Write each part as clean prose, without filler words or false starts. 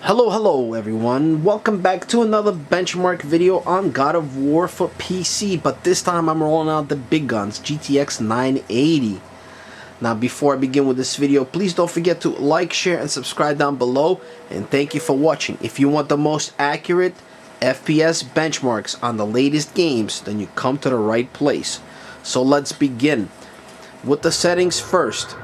Hello everyone, welcome back to another benchmark video on God of War for PC, but this time I'm rolling out the big guns, GTX 980. Now before I begin with this video, please don't forget to like, share, and subscribe down below, and thank you for watching. If you want the most accurate FPS benchmarks on the latest games, then you come to the right place. So let's begin with the settings first.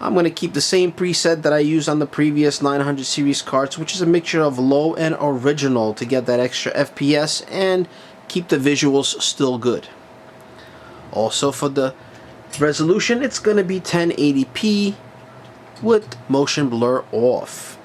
I'm going to keep the same preset that I used on the previous 900 series cards, which is a mixture of low and original to get that extra FPS and keep the visuals still good. Also for the resolution, it's going to be 1080p with motion blur off.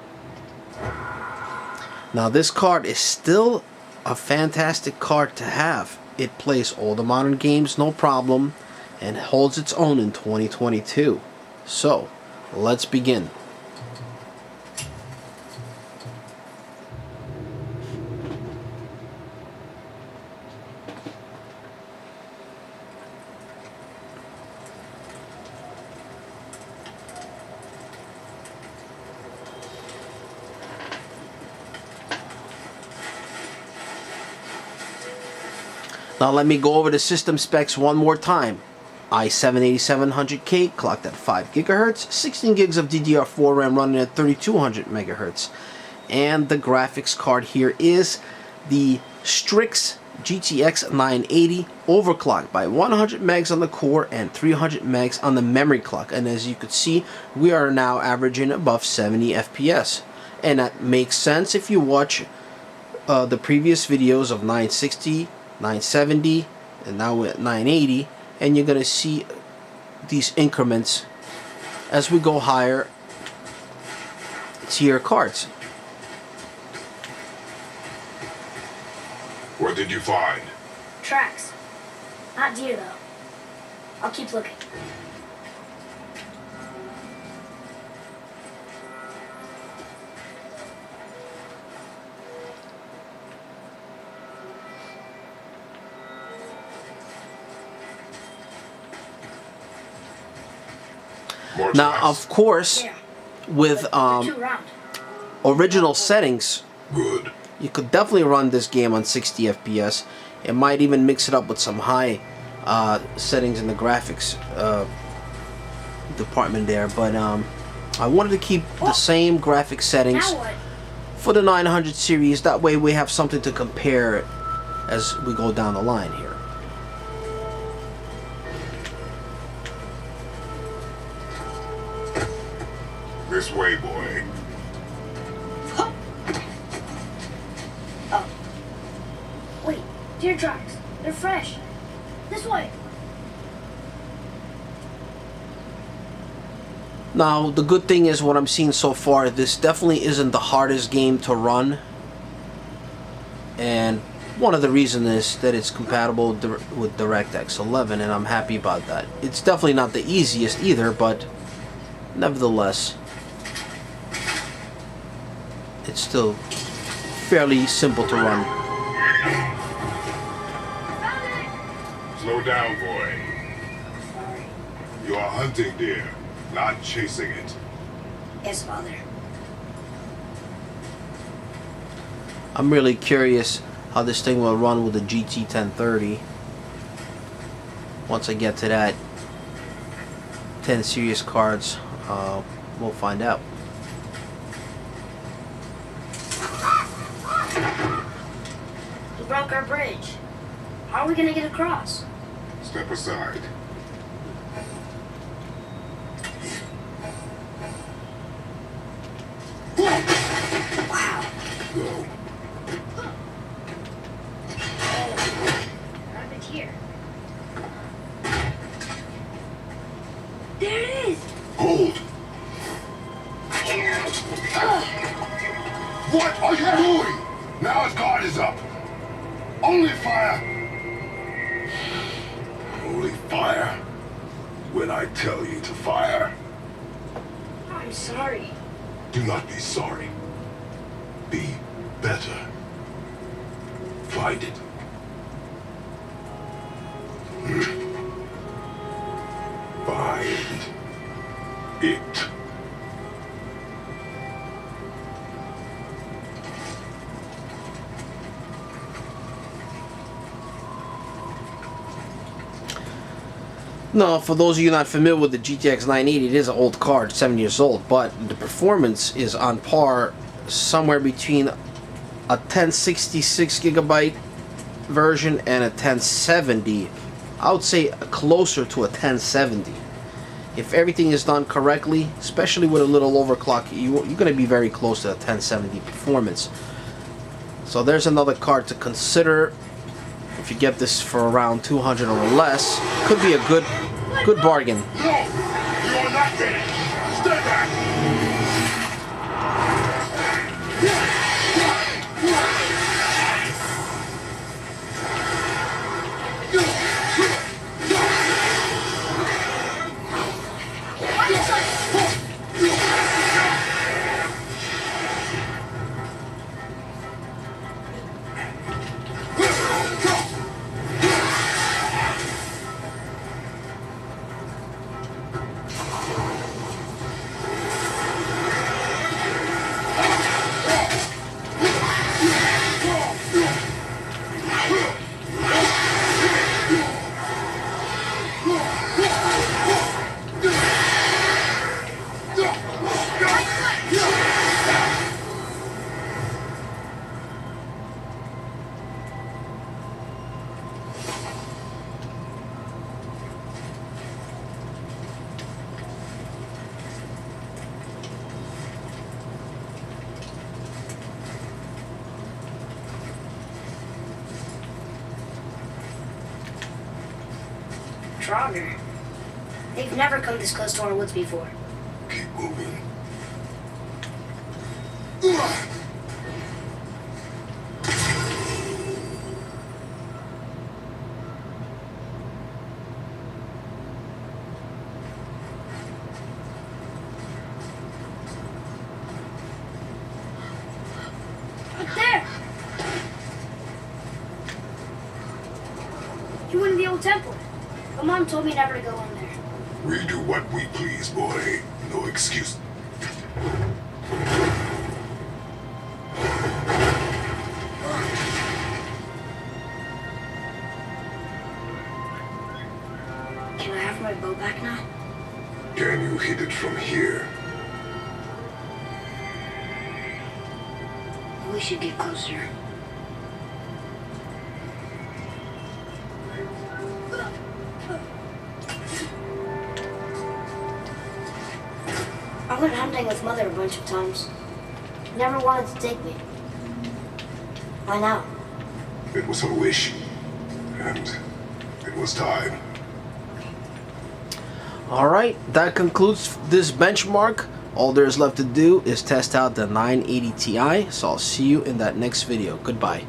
Now this card is still a fantastic card to have. It plays all the modern games no problem and holds its own in 2022. So, let's begin. Now let me go over the system specs one more time. i7-8700K clocked at 5 GHz, 16 gigs of DDR4 RAM running at 3200 MHz. And the graphics card here is the Strix GTX 980 overclocked by 100 megs on the core and 300 megs on the memory clock. And as you could see, we are now averaging above 70 FPS. And that makes sense if you watch the previous videos of 960, 970, and now we're at 980. And you're going to see these increments as we go higher tier cards. What did you find? Tracks. Not deer though. I'll keep looking. Now, of course, with original settings, Good. you could definitely run this game on 60 FPS. It might even mix it up with some high settings in the graphics department there. But I wanted to keep the same graphic settings for the 900 series. That way we have something to compare as we go down the line here. This way, boy. Oh. Wait, deer tracks. They're fresh. This way. Now, the good thing is what I'm seeing so far, this definitely isn't the hardest game to run. And one of the reasons is that it's compatible with DirectX 11, and I'm happy about that. It's definitely not the easiest either, but nevertheless, it's still fairly simple to run. Slow down, boy. You are hunting deer, not chasing it. Yes, Father. I'm really curious how this thing will run with the GT 1030. Once I get to that 10 series cards, we'll find out. We broke our bridge. How are we gonna get across? Step aside. Wow. Go. Not a deer. There it is. Hold. What are you doing? Now his guard is up. Only fire. Only fire when I tell you to fire. I'm sorry. Do not be sorry. Be better. Find it. Find it. No, for those of you not familiar with the GTX 980, it is an old card, 7 years old, but the performance is on par somewhere between a 1066 gigabyte version and a 1070. I would say closer to a 1070. If everything is done correctly, especially with a little overclock, you're going to be very close to a 1070 performance. So there's another card to consider. If you get this for around 200 or less, could be a good bargain. No! You are not finished! Stay back! Stronger. They've never come this close to our woods before. Keep moving. Up there! You went in the old temple. My mom told me never to go in there. We do what we please, boy. No excuse. Can I have my bow back now? Can you hit it from here? We should get closer. I went hunting with Mother a bunch of times. Never wanted to take me. Why now? It was her wish. And it was time. Alright, that concludes this benchmark. All there's left to do is test out the 980 Ti, so I'll see you in that next video. Goodbye.